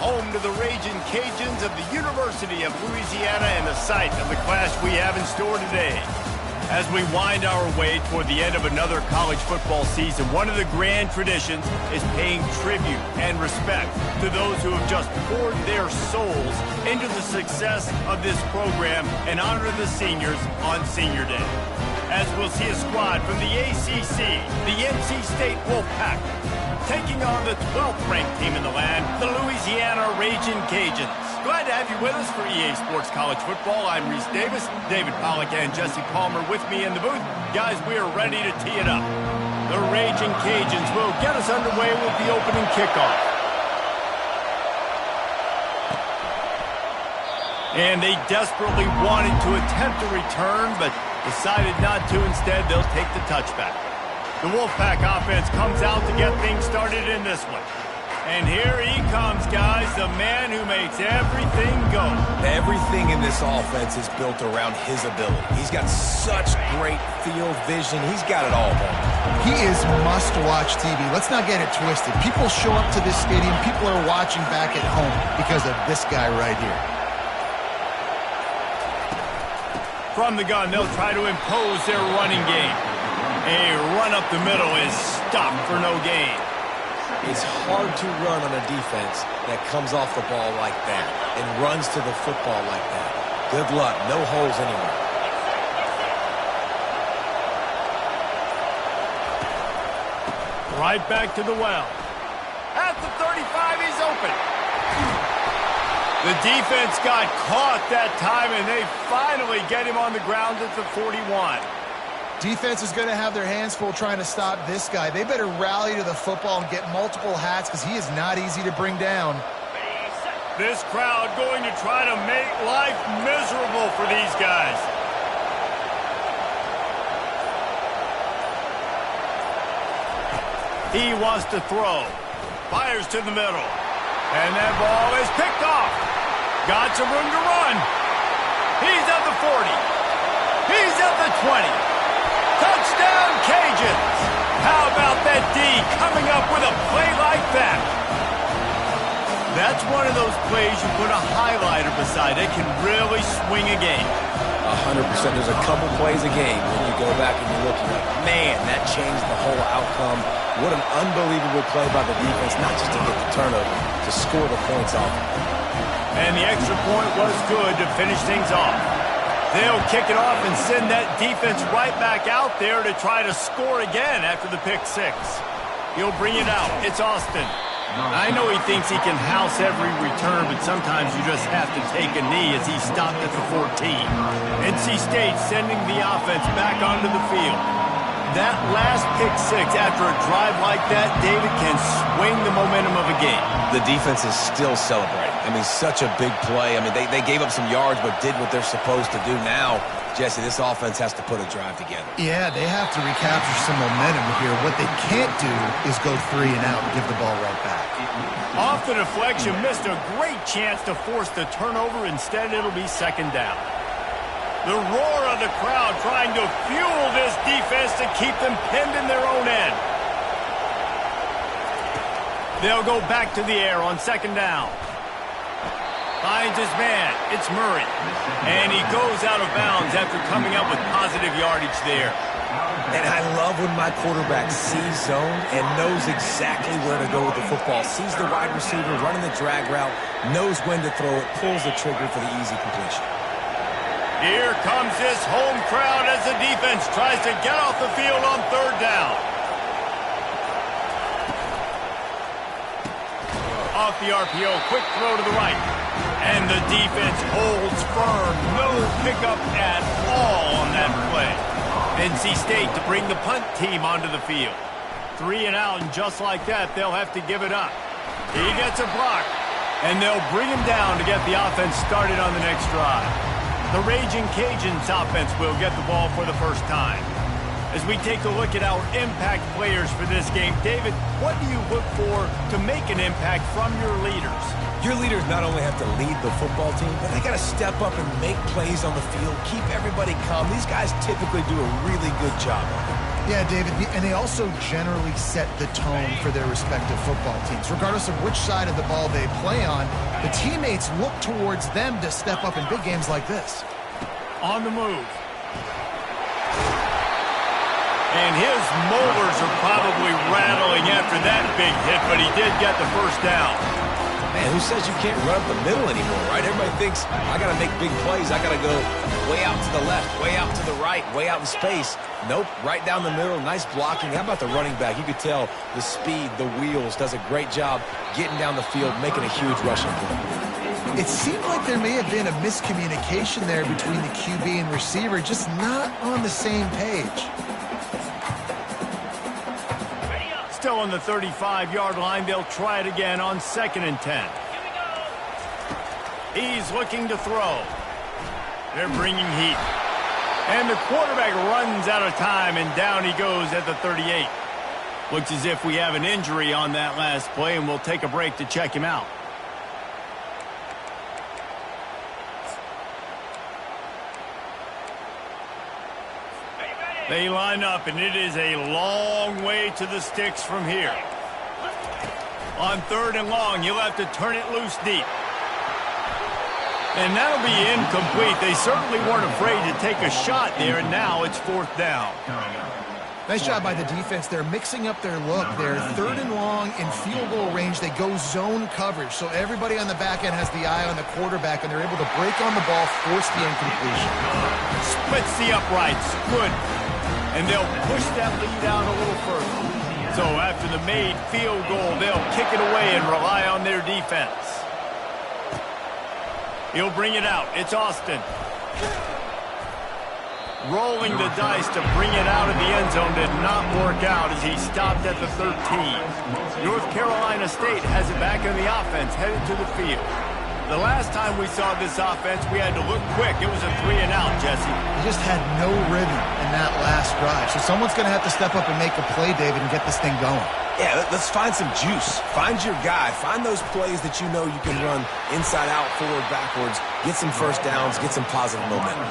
home to the Raging Cajuns of the University of Louisiana and the site of the clash we have in store today. As we wind our way toward the end of another college football season, one of the grand traditions is paying tribute and respect to those who have just poured their souls into the success of this program and honor the seniors on Senior Day. As we'll see a squad from the ACC, the NC State Wolfpack, taking on the 12th-ranked team in the land, the Louisiana Raging Cajuns. Glad to have you with us for EA Sports College Football. I'm Reese Davis, David Pollack and Jesse Palmer with me in the booth. Guys, we are ready to tee it up. The Raging Cajuns will get us underway with the opening kickoff. And they desperately wanted to attempt a return, but decided not to. Instead, they'll take the touchback. The Wolfpack offense comes out to get things started in this one. And here he comes, guys, the man who makes everything go. Everything in this offense is built around his ability. He's got such great field vision. He's got it all going. He is must-watch TV. Let's not get it twisted. People show up to this stadium. People are watching back at home because of this guy right here. From the gun, they'll try to impose their running game. A run up the middle is stopped for no gain. It's hard to run on a defense that comes off the ball like that and runs to the football like that. Good luck. No holes anywhere. Right back to the well. At the 35, he's open. The defense got caught that time, and they finally get him on the ground at the 41. Defense is going to have their hands full trying to stop this guy. They better rally to the football and get multiple hats because he is not easy to bring down. This crowd going to try to make life miserable for these guys. He wants to throw. Fires to the middle. And that ball is picked off. Got some room to run. He's at the 40. He's at the 20. Touchdown, Cajuns! How about that D coming up with a play like that? That's one of those plays you put a highlighter beside. It can really swing a game. 100%. There's a couple plays a game when you go back and you look, you're like, man, that changed the whole outcome. What an unbelievable play by the defense, not just to get the turnover, to score the points off. And the extra point was good to finish things off. They'll kick it off and send that defense right back out there to try to score again after the pick six. He'll bring it out. It's Austin. I know he thinks he can house every return, but sometimes you just have to take a knee as he stopped at the 14. NC State sending the offense back onto the field. That last pick six after a drive like that, David, can swing the momentum of a game. The defense is still celebrating. I mean, such a big play. I mean, they gave up some yards but did what they're supposed to do. Now, Jesse, this offense has to put a drive together. Yeah, they have to recapture some momentum here. What they can't do is go 3 and out and give the ball right back. Off the deflection, missed a great chance to force the turnover. Instead, it'll be second down. The roar of the crowd trying to fuel this defense to keep them pinned in their own end. They'll go back to the air on second down. Finds his man. It's Murray. And he goes out of bounds after coming up with positive yardage there. And I love when my quarterback sees zone and knows exactly where to go with the football. Sees the wide receiver running the drag route, knows when to throw it, pulls the trigger for the easy completion. Here comes this home crowd as the defense tries to get off the field on third down. Off the RPO, quick throw to the right. And the defense holds firm. No pickup at all on that play. NC State to bring the punt team onto the field. 3 and out, and just like that, they'll have to give it up. He gets a block, and they'll bring him down to get the offense started on the next drive. The Raging Cajuns offense will get the ball for the first time. As we take a look at our impact players for this game, David, what do you look for to make an impact from your leaders? Your leaders not only have to lead the football team, but they got to step up and make plays on the field, keep everybody calm. These guys typically do a really good job of it. Yeah, David, and they also generally set the tone for their respective football teams. Regardless of which side of the ball they play on, the teammates look towards them to step up in big games like this. On the move. And his molars are probably rattling after that big hit, but he did get the first down. Man, who says you can't run up the middle anymore, right? Everybody thinks, I got to make big plays. I got to go way out to the left, way out to the right, way out in space. Nope, right down the middle. Nice blocking. How about the running back? You could tell the speed, the wheels, does a great job getting down the field, making a huge rushing play. It seemed like there may have been a miscommunication there between the QB and receiver, just not on the same page. Still on the 35-yard line. They'll try it again on 2nd and 10. He's looking to throw. They're bringing heat. And the quarterback runs out of time, and down he goes at the 38. Looks as if we have an injury on that last play, and we'll take a break to check him out. They line up, and it is a long way to the sticks from here. On 3rd and long, you'll have to turn it loose deep. And that'll be incomplete. They certainly weren't afraid to take a shot there, and now it's 4th down. Nice job by the defense. They're mixing up their look. They're 3rd and long in field goal range. They go zone coverage, so everybody on the back end has the eye on the quarterback, and they're able to break on the ball, force the incompletion. Splits the uprights. Good. And they'll push that lead out a little further. So after the made field goal, they'll kick it away and rely on their defense. He'll bring it out. It's Austin. Rolling the dice to bring it out of the end zone did not work out as he stopped at the 13. North Carolina State has it back in the offense, headed to the field. The last time we saw this offense, we had to look quick. It was a 3-and-out, Jesse. They just had no rhythm in that last drive. So someone's going to have to step up and make a play, David, and get this thing going. Yeah, let's find some juice. Find your guy. Find those plays that you know you can run inside out, forward, backwards, get some first downs, get some positive momentum.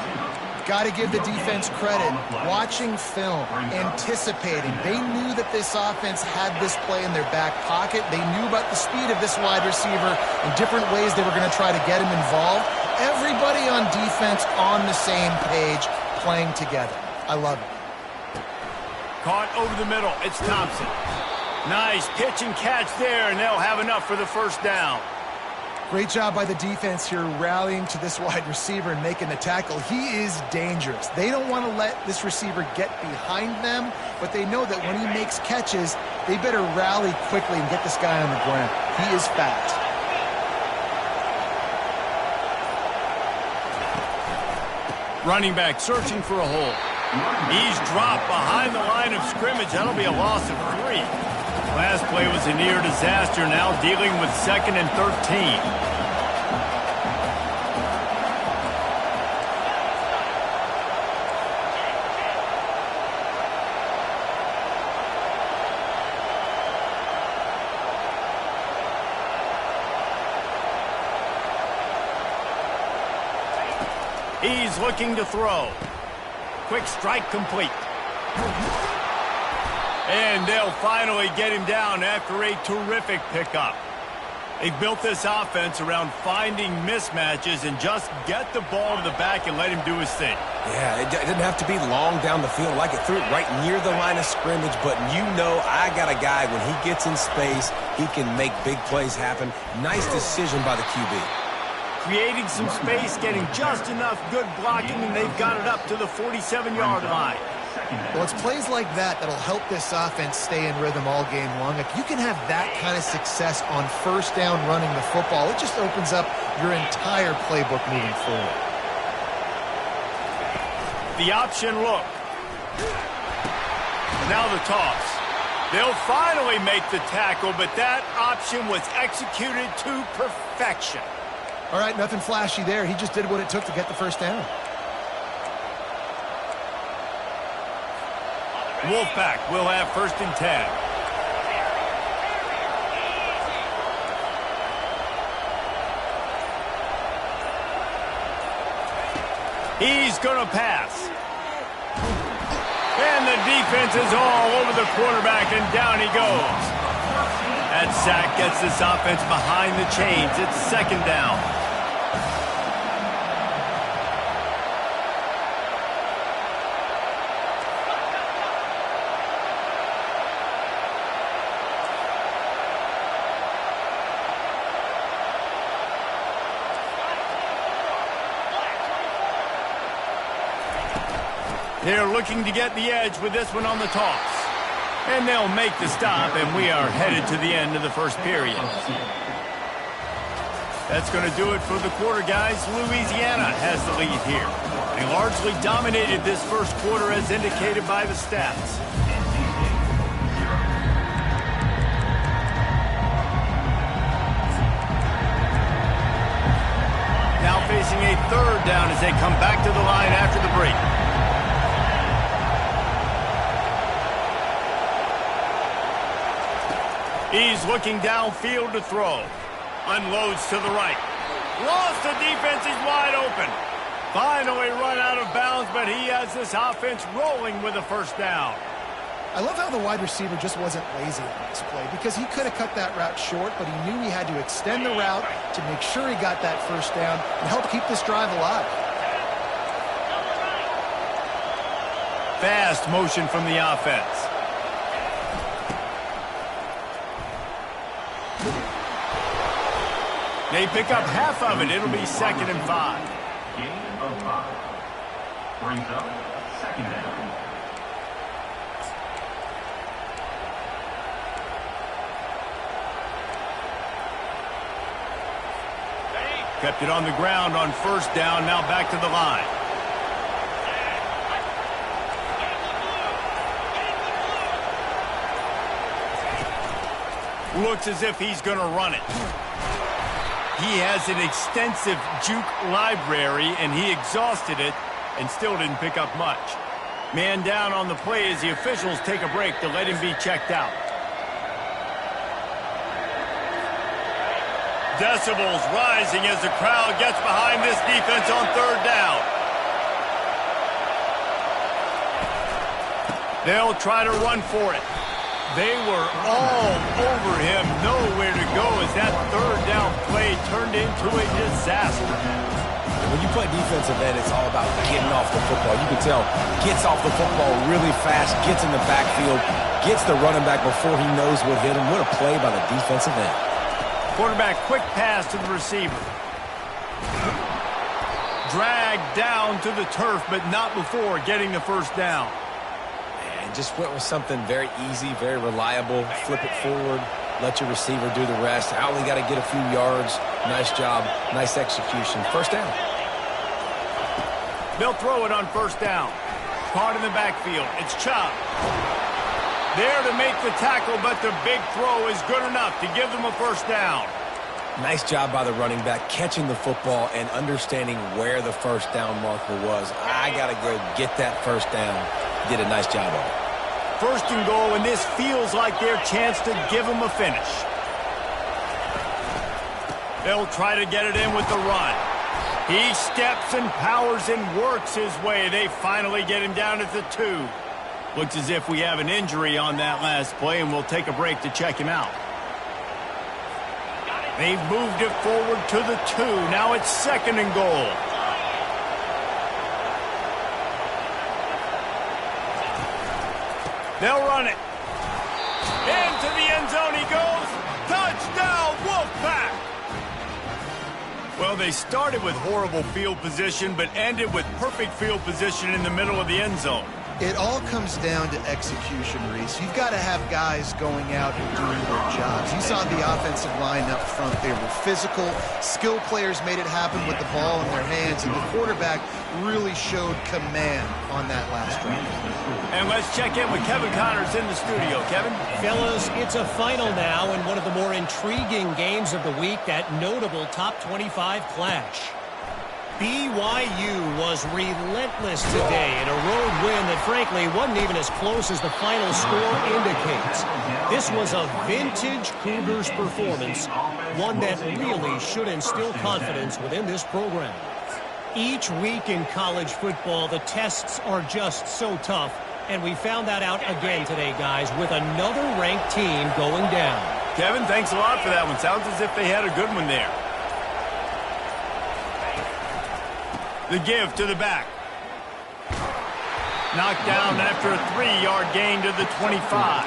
Got to give the defense credit. Watching film, anticipating. They knew that this offense had this play in their back pocket. They knew about the speed of this wide receiver and different ways they were going to try to get him involved. Everybody on defense on the same page, playing together. I love it. Caught over the middle. It's Thompson. Nice pitch and catch there, and they'll have enough for the first down. Great job by the defense here rallying to this wide receiver and making the tackle. He is dangerous. They don't want to let this receiver get behind them, but they know that when he makes catches, they better rally quickly and get this guy on the ground. He is fast. Running back searching for a hole. He's dropped behind the line of scrimmage. That'll be a loss of 3. Last play was a near disaster, now dealing with 2nd and 13. He's looking to throw. Quick strike complete. And they'll finally get him down after a terrific pickup. They've built this offense around finding mismatches and just get the ball to the back and let him do his thing. Yeah, it didn't have to be long down the field. Like it threw it right near the line of scrimmage, but you know I got a guy, when he gets in space, he can make big plays happen. Nice decision by the QB. Creating some space, getting just enough good blocking, and they've got it up to the 47-yard line. Well, it's plays like that that'll help this offense stay in rhythm all game long. If you can have that kind of success on first down running the football, it just opens up your entire playbook moving forward. The option look. Now the toss. They'll finally make the tackle, but that option was executed to perfection. All right, nothing flashy there. He just did what it took to get the first down. Wolfpack will have 1st and 10. He's going to pass. And the the defense is all over the quarterback, and down he goes. That sack gets this offense behind the chains. It's second down. They're looking to get the edge with this one on the toss. And they'll make the stop, and we are headed to the end of the first period. That's going to do it for the quarter, guys. Louisiana has the lead here. They largely dominated this first quarter as indicated by the stats. Now facing a third down as they come back to the line after the break. He's looking downfield to throw. Unloads to the right. Lost the defense. He's wide open. Finally run out of bounds, but he has this offense rolling with a first down. I love how the wide receiver just wasn't lazy on this play because he could have cut that route short, but he knew he had to extend the route to make sure he got that first down and help keep this drive alive. Fast motion from the offense. They pick up half of it. It'll be 2nd and 5. Gain of 5. Brings up 2nd down. Kept it on the ground on first down. Now back to the line. Looks as if he's going to run it. He has an extensive juke library, and he exhausted it and still didn't pick up much. Man down on the play as the officials take a break to let him be checked out. Decibels rising as the crowd gets behind this defense on third down. They'll try to run for it. They were all over him, nowhere to go as that third down play turned into a disaster. When you play defensive end, it's all about getting off the football. You can tell, gets off the football really fast, gets in the backfield, gets the running back before he knows what hit him. What a play by the defensive end. Quarterback, quick pass to the receiver. Dragged down to the turf, but not before getting the first down. And just went with something very easy, very reliable. Flip it forward, let your receiver do the rest. I only got to get a few yards. Nice job, nice execution. First down. They'll throw it on first down. Caught in the backfield. It's Chubb. There to make the tackle, but the big throw is good enough to give them a first down. Nice job by the running back, catching the football and understanding where the first down marker was. I got to go get that first down. Did a nice job of it. First and goal, and this feels like their chance to give them a finish. They'll try to get it in with the run. He steps and powers and works his way. They finally get him down at the 2. Looks as if we have an injury on that last play, and we'll take a break to check him out. They've moved it forward to the 2. Now it's 2nd and goal. They'll run it. Into the end zone he goes. Touchdown, Wolfpack! Well, they started with horrible field position, but ended with perfect field position in the middle of the end zone. It all comes down to execution, Reese. You've got to have guys going out and doing their jobs. You saw the offensive line up front. They were physical. Skill players made it happen with the ball in their hands, and the quarterback really showed command on that last drive. And let's check in with Kevin Connors in the studio. Kevin? Fellas, it's a final now in one of the more intriguing games of the week, that notable top 25 clash. BYU was relentless today in a road win that, frankly, wasn't even as close as the final score indicates. This was a vintage Cougars performance, one that really should instill confidence within this program. Each week in college football, the tests are just so tough, And we found that out again today, guys, with another ranked team going down. Kevin, thanks a lot for that one. Sounds as if they had a good one there. The give to the back. Knocked down after a 3-yard gain to the 25.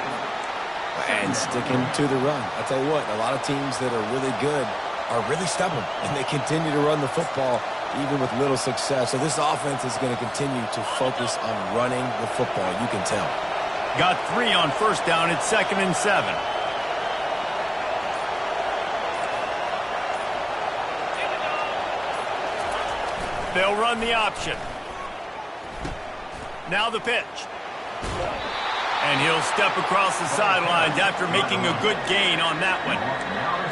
And sticking to the run. I'll tell you what, a lot of teams that are really good are really stubborn, and they continue to run the football even with little success. So this offense is going to continue to focus on running the football. You can tell. Got 3 on first down. It's 2nd and 7. They'll run the option. Now the pitch. And he'll step across the sidelines after making a good gain on that one.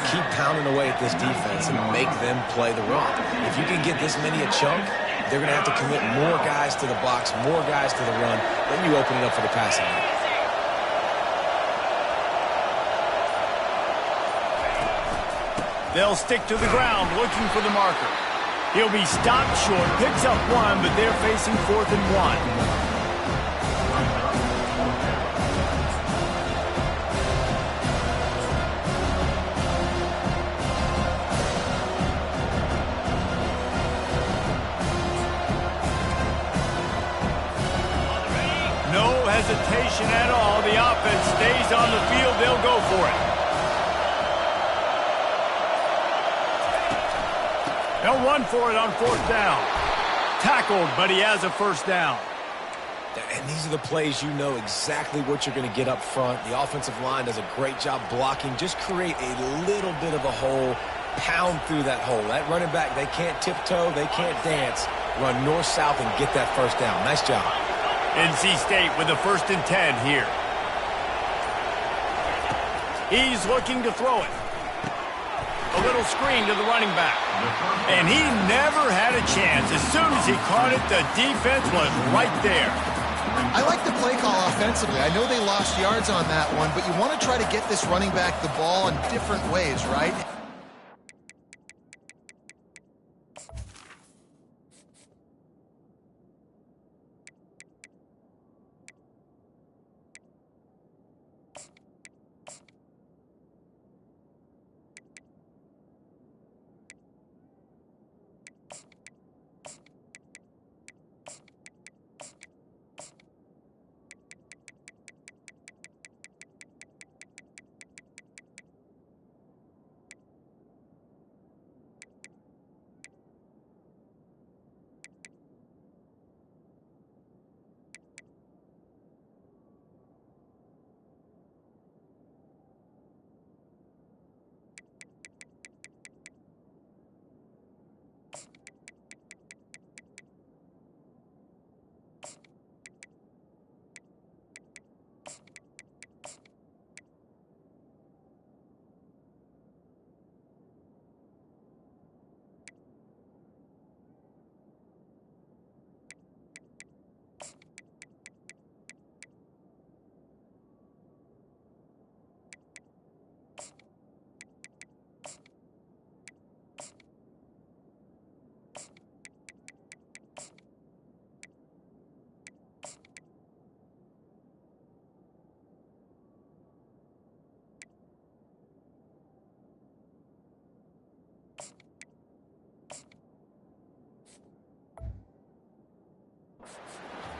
Keep pounding away at this defense and make them play the run. If you can get this many a chunk, they're going to have to commit more guys to the box, more guys to the run. Then you open it up for the passing game. They'll stick to the ground looking for the marker. He'll be stopped short, picks up 1, but they're facing 4th and 1. Hesitation at all. The offense stays on the field. They'll go for it. They'll run for it on 4th down. Tackled, but he has a first down. And these are the plays you know exactly what you're going to get up front. The offensive line does a great job blocking. Just create a little bit of a hole. Pound through that hole. That running back, they can't tiptoe. They can't dance. Run north-south and get that first down. Nice job. NC State with a 1st and 10 here. He's looking to throw it. A little screen to the running back. And he never had a chance. As soon as he caught it, the defense was right there. I like the play call offensively. I know they lost yards on that one, but you want to try to get this running back the ball in different ways, right?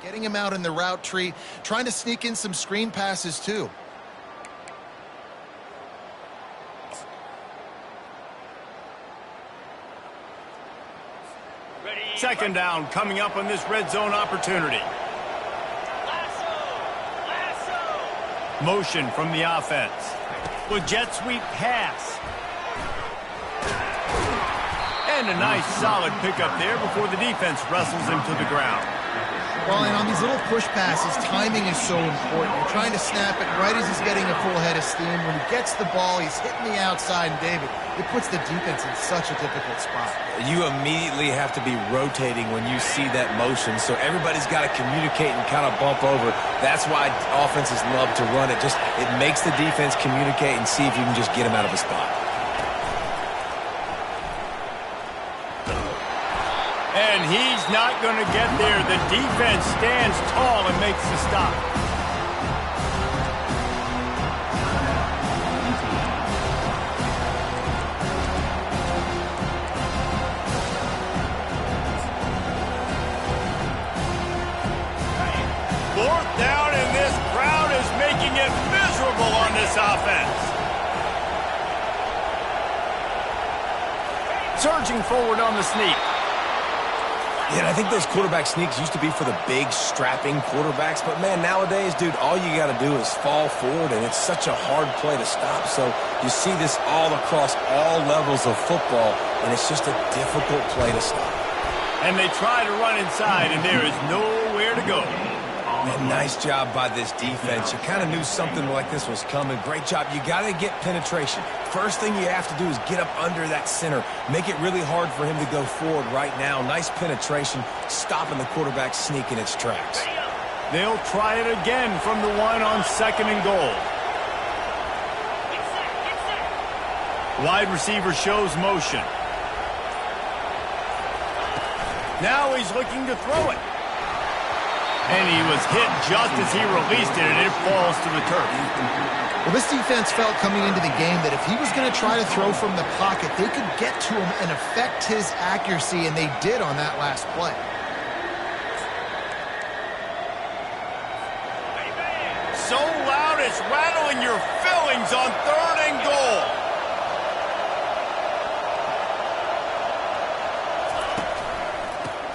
Getting him out in the route tree, trying to sneak in some screen passes too. Second down coming up on this red zone opportunity. Motion from the offense. With jet sweep pass. And a nice solid pickup there before the defense wrestles him to the ground. Well, and on these little push passes, timing is so important. You're trying to snap it right as he's getting a full head of steam. When he gets the ball, he's hitting the outside, and David, it puts the defense in such a difficult spot. You immediately have to be rotating when you see that motion, so everybody's got to communicate and kind of bump over. That's why offenses love to run it. It makes the defense communicate and see if you can just get him out of a spot. And he's not going to get there. The defense stands tall and makes the stop. Fourth down, and this crowd is making it miserable on this offense. Surging forward on the sneak. Yeah, and I think those quarterback sneaks used to be for the big, strapping quarterbacks. But, man, nowadays, dude, all you got to do is fall forward, and it's such a hard play to stop. So you see this all across all levels of football, and it's just a difficult play to stop. And they try to run inside, and there is nowhere to go. Man, nice job by this defense. You kind of knew something like this was coming. Great job. You got to get penetration. First thing you have to do is get up under that center. Make it really hard for him to go forward right now. Nice penetration, stopping the quarterback sneak in its tracks. They'll try it again from the one on 2nd and goal. Wide receiver shows motion. Now he's looking to throw it. And he was hit just as he released it, and it falls to the turf. Well, this defense felt coming into the game that if he was going to try to throw from the pocket, they could get to him and affect his accuracy, and they did on that last play. So loud it's rattling your fillings on 3rd and goal.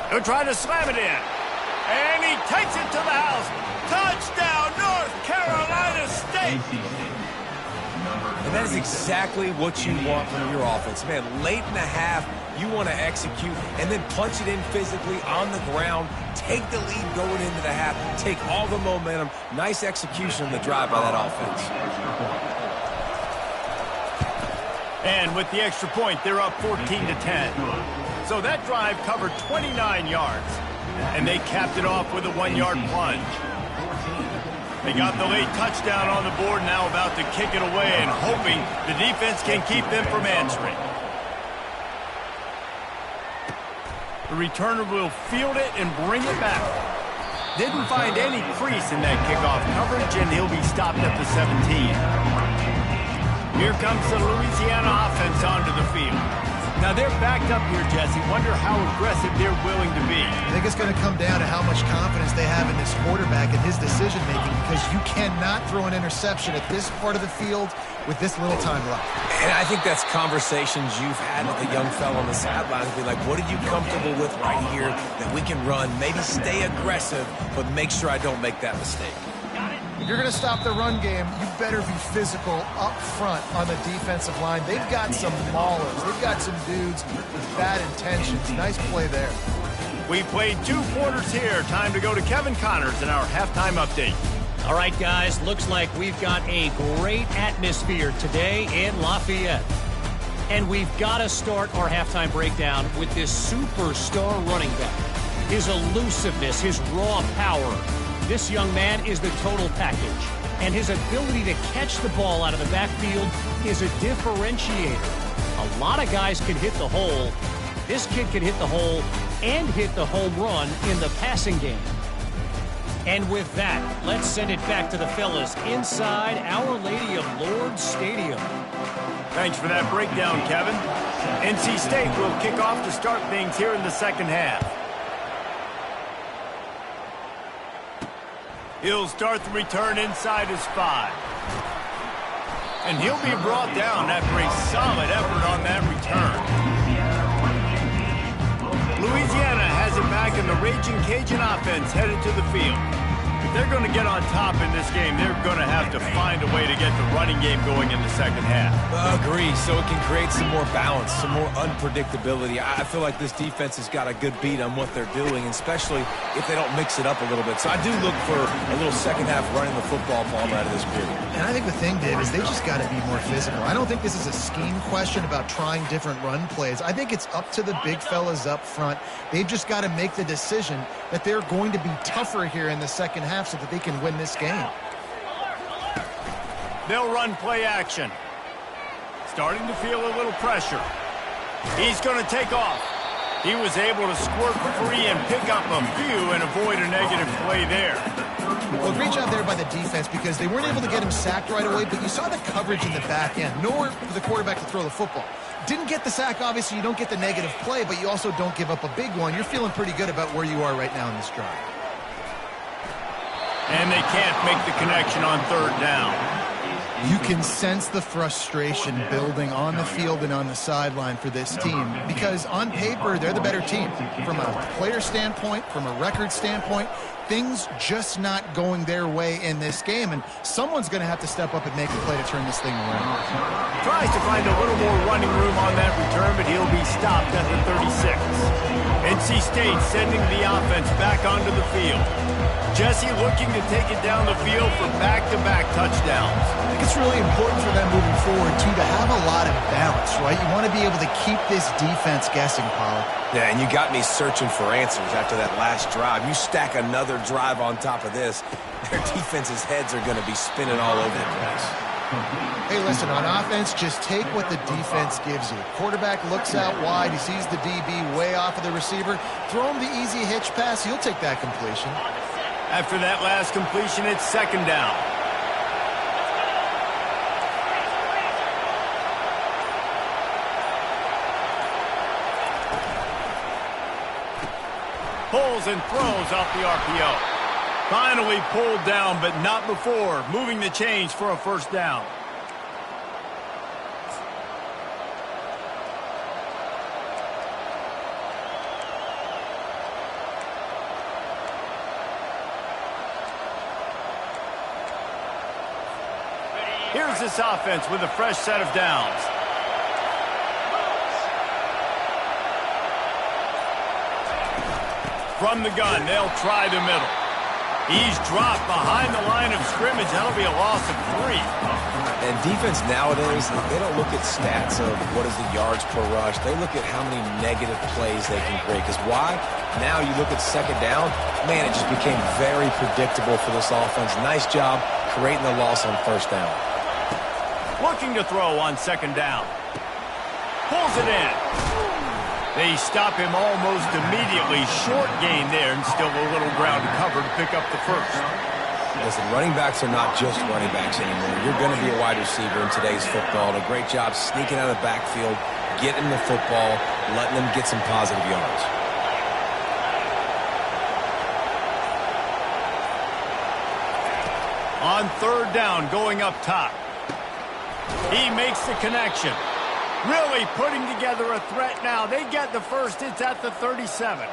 They're trying to slam it in. And he takes it to the house. Touchdown, North Carolina State. And that is exactly what you want from your offense. Man, late in the half, you want to execute and then punch it in physically on the ground. Take the lead going into the half. Take all the momentum. Nice execution on the drive by that offense. And with the extra point, they're up 14-10. So that drive covered 29 yards. And they capped it off with a 1-yard plunge. They got the late touchdown on the board, now about to kick it away and hoping the defense can keep them from answering. The returner will field it and bring it back. Didn't find any crease in that kickoff coverage, and he'll be stopped at the 17. Here comes the Louisiana offense onto the field. Now, they're backed up here, Jesse. Wonder how aggressive they're willing to be. I think it's going to come down to how much confidence they have in this quarterback and his decision-making, because you cannot throw an interception at this part of the field with this little time left. And I think that's conversations you've had with the young fellow on the sidelines. Be like, what are you comfortable with right here that we can run? Maybe stay aggressive, but make sure I don't make that mistake. If you're going to stop the run game, you better be physical up front on the defensive line. They've got some maulers. They've got some dudes with bad intentions. Nice play there. We played 2 quarters here. Time to go to Kevin Connors in our halftime update. All right, guys, looks like we've got a great atmosphere today in Lafayette. And we've got to start our halftime breakdown with this superstar running back. His elusiveness, his raw power. This young man is the total package, and his ability to catch the ball out of the backfield is a differentiator. A lot of guys can hit the hole. This kid can hit the hole and hit the home run in the passing game. And with that, let's send it back to the fellas inside Our Lady of Lourdes Stadium. Thanks for that breakdown, Kevin. NC State will kick off to start things here in the second half. He'll start the return inside his 5. And he'll be brought down after a solid effort on that return. Louisiana has it back, and the Raging Cajun offense headed to the field. If they're going to get on top in this game, they're going to have to find a way to get the running game going in the second half. Agree, so it can create some more balance, some more unpredictability. I feel like this defense has got a good beat on what they're doing, especially if they don't mix it up a little bit. So I do look for a little second half running the football ball out of this period. And I think the thing, Dave, is they just got to be more physical. I don't think this is a scheme question about trying different run plays. I think it's up to the big fellas up front. They've just got to make the decision that they're going to be tougher here in the second half so that they can win this game. They'll run play action. Starting to feel a little pressure. He's going to take off. He was able to squirt free and pick up a few and avoid a negative play there. Well, great job there by the defense because they weren't able to get him sacked right away, but you saw the coverage in the back end. Nowhere for the quarterback to throw the football. Didn't get the sack, obviously. You don't get the negative play, but you also don't give up a big one. You're feeling pretty good about where you are right now in this drive. And they can't make the connection on third down. You can sense the frustration building on the field and on the sideline for this team because on paper, they're the better team. From a player standpoint, from a record standpoint, things just not going their way in this game, and someone's going to have to step up and make a play to turn this thing around. Tries to find a little more running room on that return, but he'll be stopped at the 36. NC State sending the offense back onto the field. Jesse looking to take it down the field for back-to-back touchdowns. I think it's really important for them moving forward, too, to have a lot of balance, right? You want to be able to keep this defense guessing, Pollock. Yeah, and you got me searching for answers after that last drive. You stack another drive on top of this, their defense's heads are going to be spinning all over the place. Hey, listen, on offense, just take what the defense gives you. Quarterback looks out wide. He sees the DB way off of the receiver. Throw him the easy hitch pass. He'll take that completion. After that last completion, it's second down. Pulls and throws off the RPO. Finally pulled down, but not before moving the chains for a first down. Here's this offense with a fresh set of downs. From the gun, they'll try the middle. He's dropped behind the line of scrimmage. That'll be a loss of 3. And defense nowadays, they don't look at stats of what is the yards per rush. They look at how many negative plays they can create. Because why? Now you look at second down, man, it just became very predictable for this offense. Nice job creating the loss on first down. Looking to throw on second down. Pulls it in. They stop him almost immediately. Short gain there and still a little ground to cover to pick up the first. Listen, running backs are not just running backs anymore. You're going to be a wide receiver in today's football. A great job sneaking out of the backfield, getting the football, letting them get some positive yards. On third down, going up top. He makes the connection. Really putting together a threat now. They get the first. It's at the 37.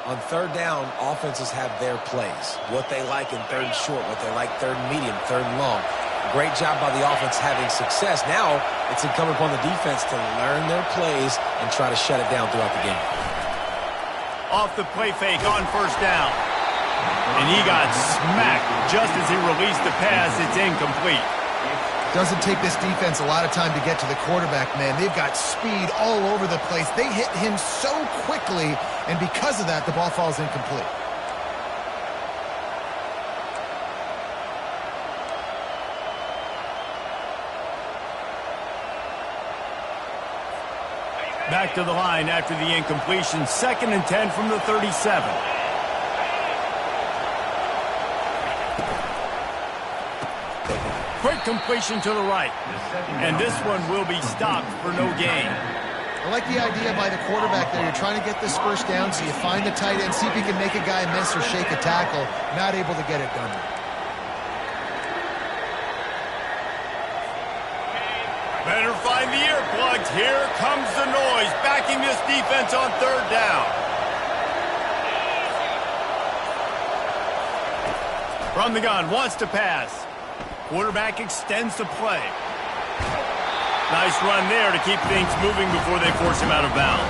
On third down, offenses have their plays. What they like in third and short, what they like third and medium, third and long. Great job by the offense having success. Now it's incumbent upon the defense to learn their plays and try to shut it down throughout the game. Off the play fake on first down. And he got smacked just as he released the pass. It's incomplete. Doesn't take this defense a lot of time to get to the quarterback, man. They've got speed all over the place. They hit him so quickly, and because of that, the ball falls incomplete. Back to the line after the incompletion. 2nd and 10 from the 37. Quick completion to the right. And this one will be stopped for no gain. I like the idea by the quarterback there. You're trying to get this first down, so you find the tight end, see if you can make a guy miss or shake a tackle. Not able to get it done. Better find the earplugs. Here comes the noise, backing this defense on third down. From the gun, wants to pass. Quarterback extends the play. Nice run there to keep things moving before they force him out of bounds.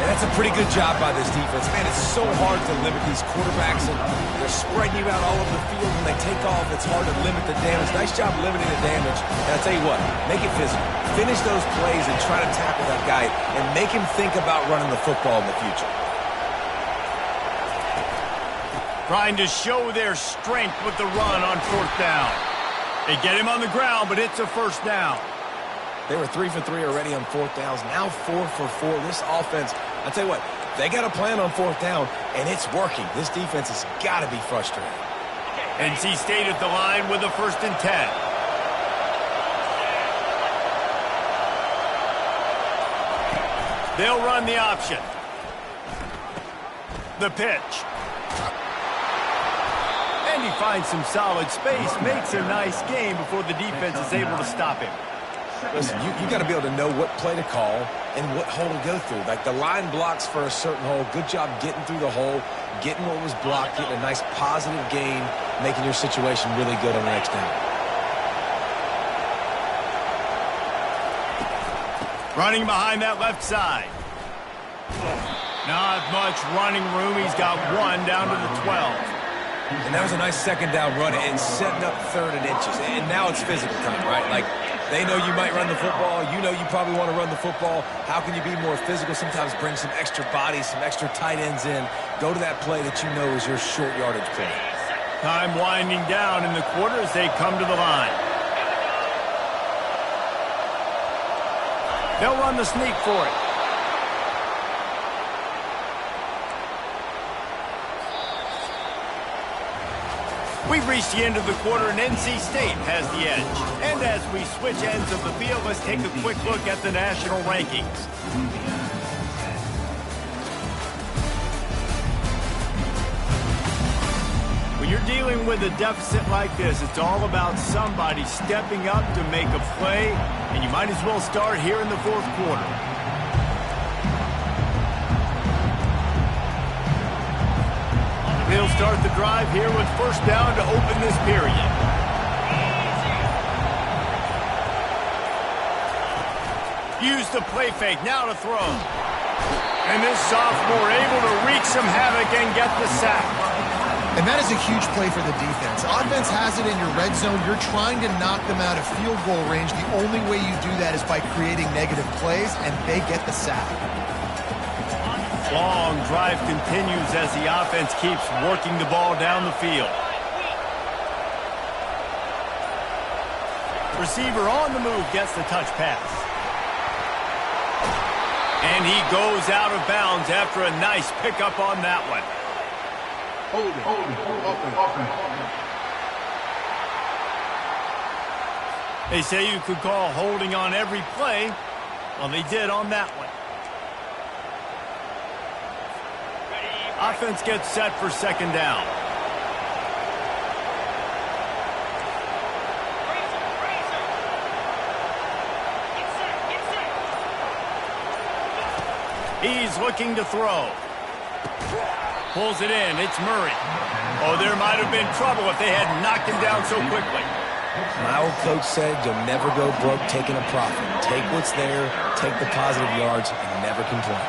And that's a pretty good job by this defense. Man, it's so hard to limit these quarterbacks, and they're spreading you out all over the field. When they take off, it's hard to limit the damage. Nice job limiting the damage. And I'll tell you what, make it physical. Finish those plays and try to tackle that guy and make him think about running the football in the future. Trying to show their strength with the run on fourth down. They get him on the ground, but it's a first down. They were 3 for 3 already on fourth downs. Now 4 for 4. This offense, I tell you what, they got a plan on fourth down, and it's working. This defense has got to be frustrated. NC State at the line with a 1st and 10. They'll run the option. The pitch. And he finds some solid space, makes a nice game before the defense is able to stop him. Listen, you got to be able to know what play to call and what hole to go through. Like the line blocks for a certain hole. Good job getting through the hole, getting what was blocked, getting a nice positive gain, making your situation really good on the next down. Running behind that left side. Not much running room. He's got 1 down to the 12. And that was a nice 2nd down run and setting up 3rd and inches. And now it's physical time, right? Like, they know you might run the football. You know you probably want to run the football. How can you be more physical? Sometimes bring some extra bodies, some extra tight ends in. Go to that play that you know is your short yardage play. Time winding down in the quarter as they come to the line. They'll run the sneak for it. We've reached the end of the quarter, and NC State has the edge. And as we switch ends of the field, let's take a quick look at the national rankings. When you're dealing with a deficit like this, it's all about somebody stepping up to make a play, and you might as well start here in the 4th quarter. They'll start the drive here with 1st down to open this period. Use the play fake, now to throw. And this sophomore able to wreak some havoc and get the sack. And that is a huge play for the defense. Offense has it in your red zone. You're trying to knock them out of field goal range. The only way you do that is by creating negative plays, and they get the sack. Long drive continues as the offense keeps working the ball down the field. Receiver on the move gets the touch pass. And he goes out of bounds after a nice pickup on that one. They say you could call holding on every play. Well, they did on that one. Offense gets set for 2nd down. He's looking to throw. Pulls it in. It's Murray. Oh, there might have been trouble if they had knocked him down so quickly. My old coach said you'll never go broke taking a profit. Take what's there, take the positive yards, and never complain.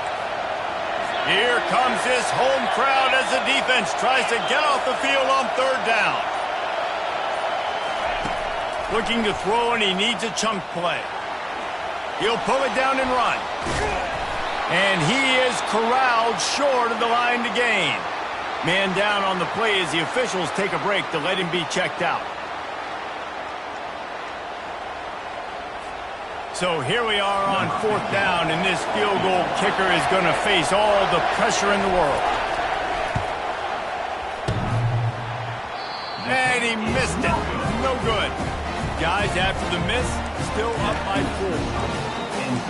Here comes this home crowd as the defense tries to get off the field on 3rd down. Looking to throw, and he needs a chunk play. He'll pull it down and run. And he is corralled short of the line to gain. Man down on the play as the officials take a break to let him be checked out. So here we are on 4th down, and this field goal kicker is going to face all the pressure in the world. And he missed it. No good. Guys, after the miss, still up by 4.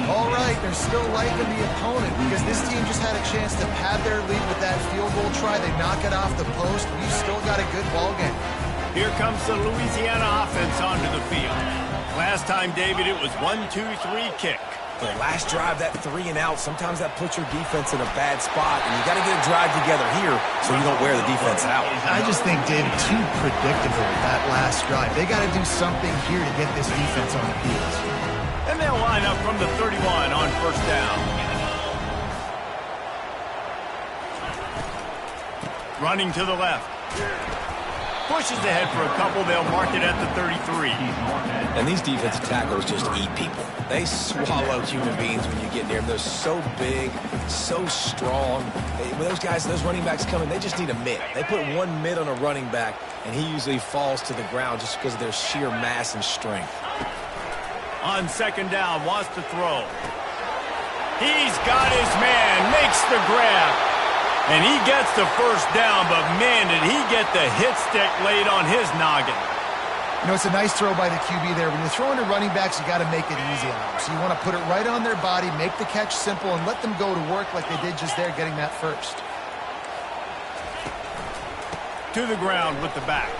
All right, they're still liking the opponent because this team just had a chance to pad their lead with that field goal try. They knock it off the post. We've still got a good ball game. Here comes the Louisiana offense onto the field. Last time, David, it was 1-2-3 kick. The last drive, that 3 and out, sometimes that puts your defense in a bad spot, and you got to get a drive together here so you don't wear the defense out. I just think, David, too predictable that last drive. They got to do something here to get this defense on the field. And they'll line up from the 31 on 1st down. Running to the left. Pushes ahead for a couple. They'll mark it at the 33. And these defensive tackles just eat people. They swallow human beings when you get near them. They're so big, so strong. When those guys, those running backs come in, they just need a mitt. They put one mitt on a running back, and he usually falls to the ground just because of their sheer mass and strength. On second down, wants to throw. He's got his man, makes the grab. And he gets the first down, but man, did he get the hit stick laid on his noggin. You know, it's a nice throw by the QB there. When you're throwing to running backs, you got to make it easy on them. So you want to put it right on their body, make the catch simple, and let them go to work like they did just there, getting that first. To the ground with the back.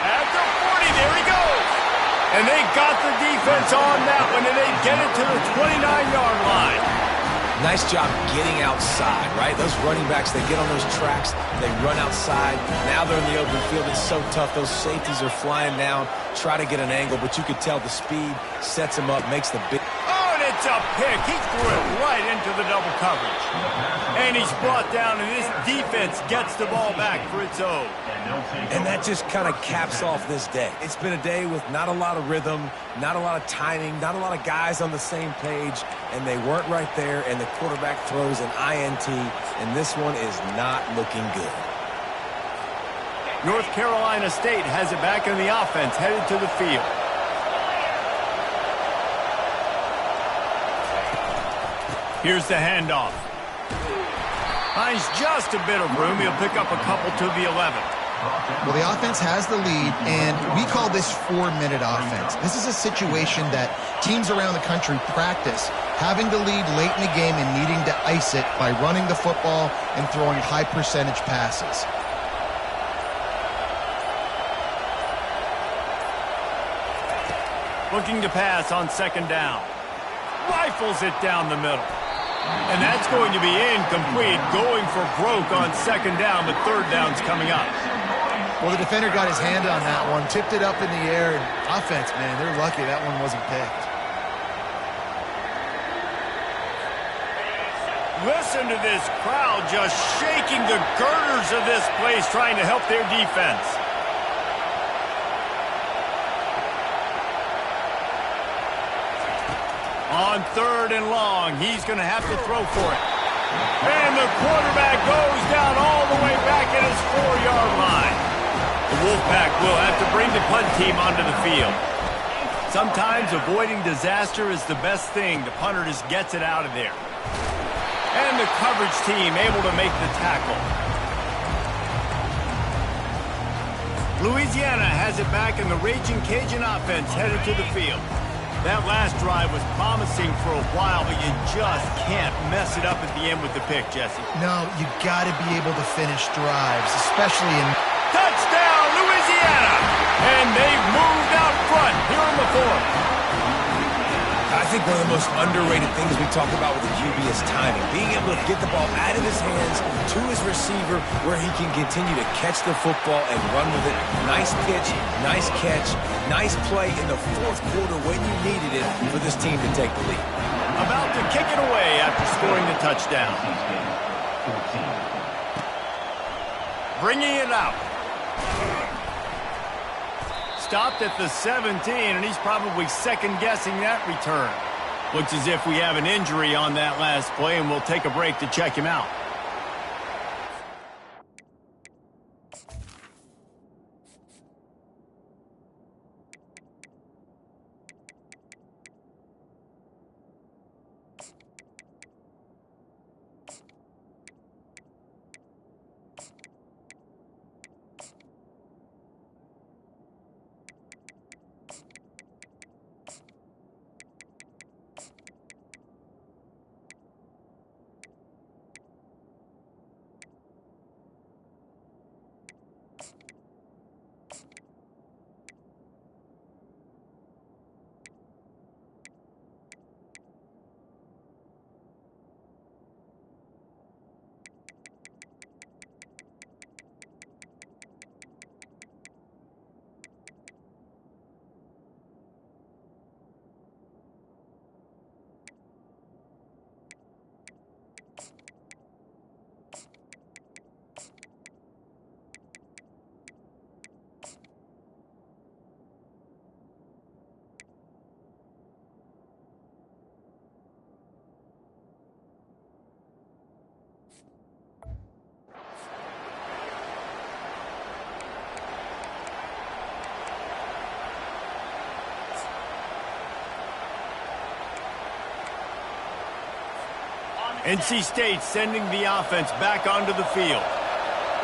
At the 40, there he goes. And they got the defense on that one, and they get it to the 29-yard line. Nice job getting outside, right? Those running backs, they get on those tracks, they run outside. Now they're in the open field. It's so tough. Those safeties are flying down, try to get an angle, but you could tell the speed sets them up, makes the big... Oh, and it's a pick. He threw it right into the double coverage. And he's brought down, and this defense gets the ball back for its own. And that just kind of caps off this day. It's been a day with not a lot of rhythm, not a lot of timing, not a lot of guys on the same page, and they weren't right there, and the quarterback throws an INT, and this one is not looking good. North Carolina State has it back in the offense, headed to the field. Here's the handoff. Finds just a bit of room. He'll pick up a couple to the 11. Well, the offense has the lead, and we call this 4-minute offense. This is a situation that teams around the country practice, having the lead late in the game and needing to ice it by running the football and throwing high-percentage passes. Looking to pass on second down. Rifles it down the middle. And that's going to be incomplete, going for broke on second down, but third down's coming up. Well, the defender got his hand on that one, tipped it up in the air, and offense, man, they're lucky that one wasn't picked. Listen to this crowd just shaking the girders of this place, trying to help their defense. On third and long, he's going to have to throw for it. And the quarterback goes down all the way back at his 4-yard line. The Wolfpack will have to bring the punt team onto the field. Sometimes avoiding disaster is the best thing. The punter just gets it out of there. And the coverage team able to make the tackle. Louisiana has it back in the Raging Cajun offense headed to the field. That last drive was promising for a while, but you just can't mess it up at the end with the pick, Jesse. No, you got to be able to finish drives, especially in... Touchdown, Louisiana! And they've moved out front here in the fourth. I think one of the most underrated things we talk about with the QB is timing. Being able to get the ball out of his hands to his receiver where he can continue to catch the football and run with it. Nice pitch, nice catch, nice play in the fourth quarter when you needed it for this team to take the lead. About to kick it away after scoring the touchdown. Bringing it out. Stopped at the 17, and he's probably second-guessing that return. Looks as if we have an injury on that last play, and we'll take a break to check him out. NC State sending the offense back onto the field.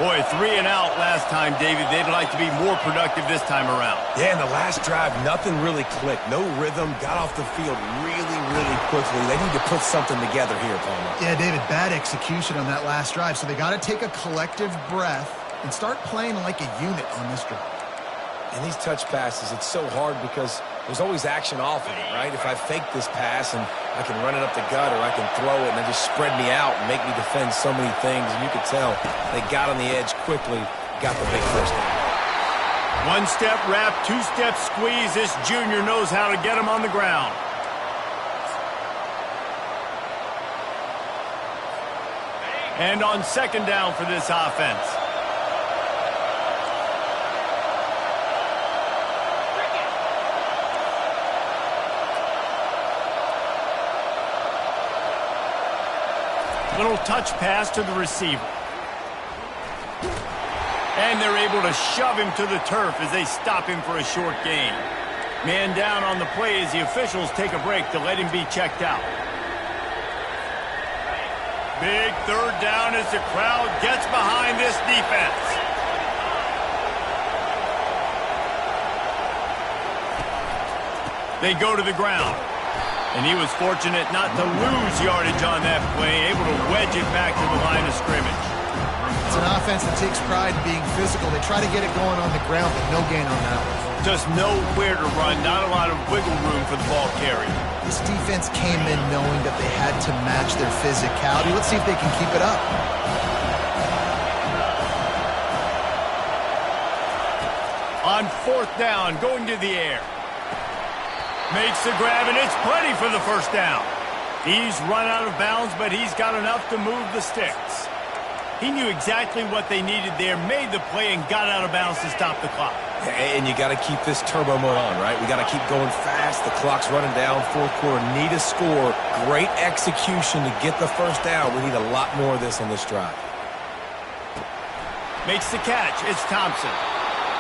Boy, 3 and out last time, David. They'd like to be more productive this time around. Yeah, in the last drive, nothing really clicked. No rhythm, got off the field really, really quickly. They need to put something together here, Palmer. Yeah, David, bad execution on that last drive. So they got to take a collective breath and start playing like a unit on this drive. And these touch passes, it's so hard because there's always action off of it, right? If I fake this pass and I can run it up the gut or I can throw it and they just spread me out and make me defend so many things. And you could tell they got on the edge quickly, got the big first down. One-step wrap, two-step squeeze. This junior knows how to get him on the ground. And on second down for this offense. Little touch pass to the receiver. And they're able to shove him to the turf as they stop him for a short gain. Man down on the play as the officials take a break to let him be checked out. Big third down as the crowd gets behind this defense. They go to the ground. And he was fortunate not to lose yardage on that play, able to wedge it back to the line of scrimmage. It's an offense that takes pride in being physical. They try to get it going on the ground, but no gain on that one. Just nowhere to run, not a lot of wiggle room for the ball carrier. This defense came in knowing that they had to match their physicality. Let's see if they can keep it up. On fourth down, going to the air. Makes the grab, and it's plenty for the first down. He's run out of bounds, but he's got enough to move the sticks. He knew exactly what they needed there, made the play, and got out of bounds to stop the clock. And you got to keep this turbo mode on, right? We got to keep going fast. The clock's running down. Fourth quarter, need a score. Great execution to get the first down. We need a lot more of this on this drive. Makes the catch. It's Thompson.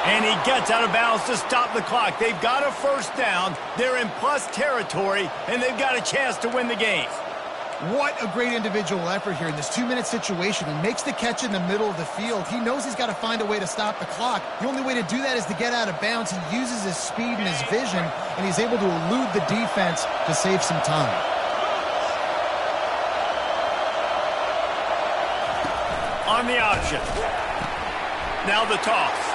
And he gets out of bounds to stop the clock. They've got a first down. They're in plus territory, and they've got a chance to win the game. What a great individual effort here in this 2-minute situation. He makes the catch in the middle of the field. He knows he's got to find a way to stop the clock. The only way to do that is to get out of bounds. He uses his speed and his vision, and he's able to elude the defense to save some time. On the option. Now the toss.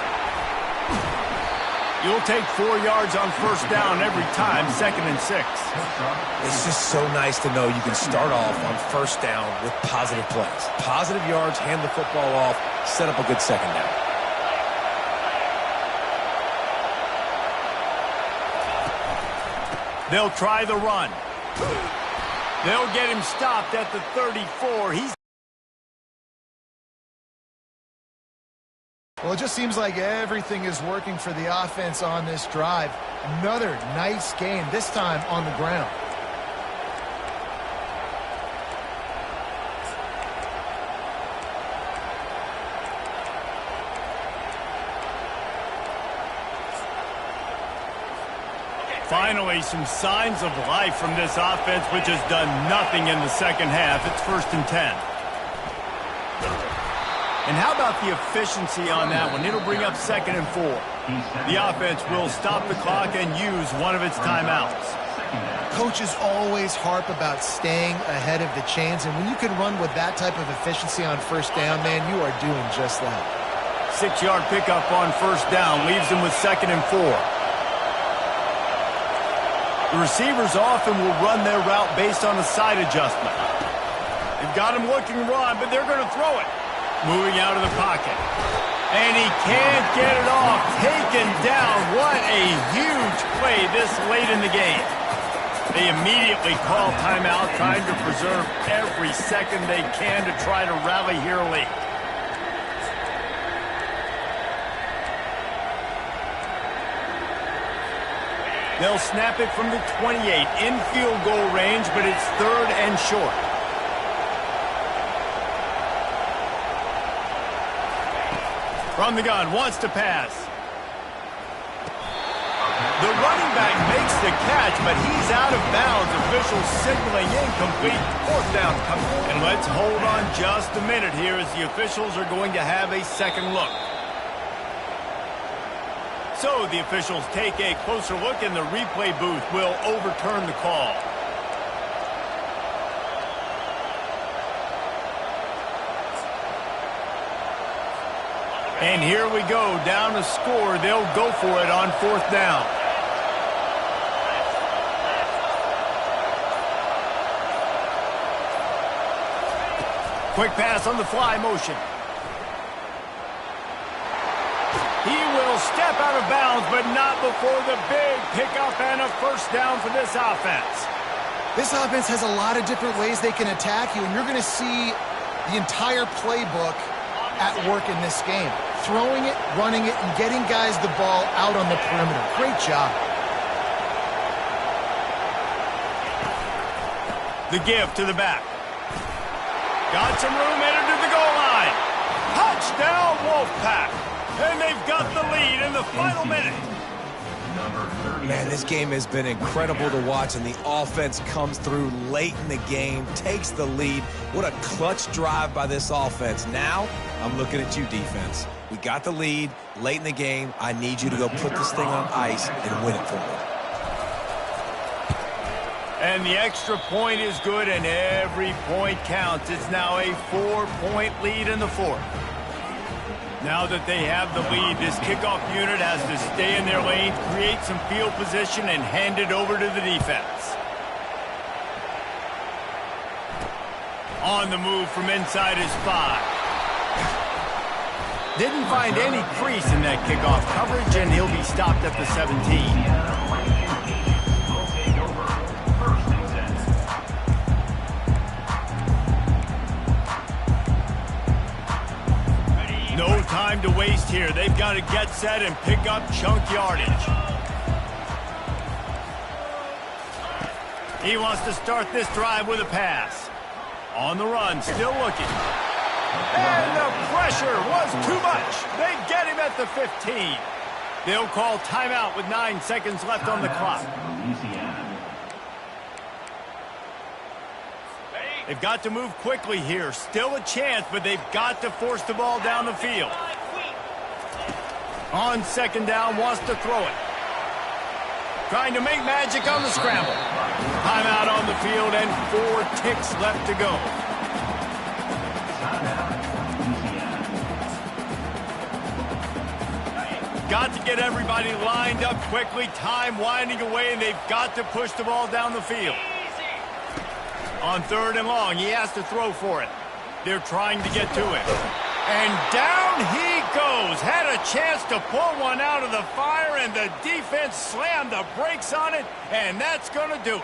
You'll take 4 yards on first down every time, 2nd and 6. It's just so nice to know you can start off on first down with positive plays. Positive yards, hand the football off, set up a good second down. They'll try the run. They'll get him stopped at the 34. Well, it just seems like everything is working for the offense on this drive. Another nice game, this time on the ground. Finally, some signs of life from this offense, which has done nothing in the second half. It's 1st and 10. And how about the efficiency on that one? It'll bring up 2nd and 4. The offense will stop the clock and use one of its timeouts. Coaches always harp about staying ahead of the chains, and when you can run with that type of efficiency on first down, man, you are doing just that. 6-yard pickup on first down leaves them with 2nd and 4. The receivers often will run their route based on a side adjustment. They've got him looking run, but they're going to throw it. Moving out of the pocket. And he can't get it off. Taken down. What a huge play this late in the game. They immediately call timeout, trying to preserve every second they can to try to rally here late. They'll snap it from the 28 in field goal range, but it's 3rd and short. From the gun, wants to pass. The running back makes the catch, but he's out of bounds. Officials signaling incomplete. Fourth down coming. And let's hold on just a minute here as the officials are going to have a second look. So the officials take a closer look, and the replay booth will overturn the call. And here we go, down a score. They'll go for it on fourth down. Quick pass on the fly motion. He will step out of bounds, but not before the big pickup and a first down for this offense. This offense has a lot of different ways they can attack you, and you're going to see the entire playbook at work in this game. Throwing it, running it, and getting guys the ball out on the perimeter. Great job. The give to the back. Got some room, entered to the goal line. Touchdown, Wolfpack. And they've got the lead in the final minute. Man, this game has been incredible to watch, and the offense comes through late in the game, takes the lead. What a clutch drive by this offense. Now, I'm looking at you, defense. We got the lead late in the game. I need you to go put this thing on ice and win it for me. And the extra point is good, and every point counts. It's now a 4-point lead in the fourth. Now that they have the lead, this kickoff unit has to stay in their lane, create some field position, and hand it over to the defense. On the move from inside his 5. Didn't find any crease in that kickoff coverage, and he'll be stopped at the 17. No time to waste here. They've got to get set and pick up chunk yardage. He wants to start this drive with a pass. On the run, still looking. And the pressure was too much. They get him at the 15. They'll call timeout with 9 seconds left on the clock. They've got to move quickly here. Still a chance, but they've got to force the ball down the field. On second down, wants to throw it. Trying to make magic on the scramble. Timeout on the field and 4 ticks left to go. Got to get everybody lined up quickly. Time winding away, and they've got to push the ball down the field. On third and long, he has to throw for it. They're trying to get to it. And down he goes. Had a chance to pull one out of the fire, and the defense slammed the brakes on it, and that's going to do it.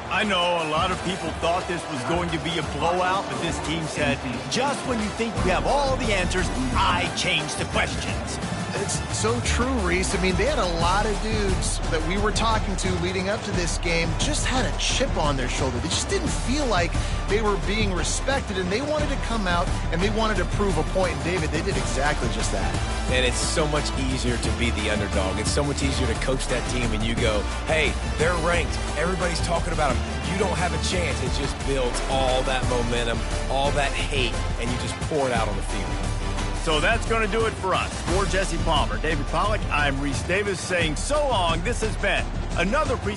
I know a lot of people thought this was going to be a blowout, but this team said, just when you think you have all the answers, I change the questions. It's so true, Reese. I mean, they had a lot of dudes that we were talking to leading up to this game just had a chip on their shoulder. They just didn't feel like they were being respected, and they wanted to come out and they wanted to prove a point. And David, they did exactly just that. And it's so much easier to be the underdog. It's so much easier to coach that team and you go, hey, they're ranked. Everybody's talking about them. You don't have a chance. It just builds all that momentum, all that hate, and you just pour it out on the field. So that's going to do it for us. For Jesse Palmer, David Pollack, I'm Reese Davis saying so long. This has been another presentation.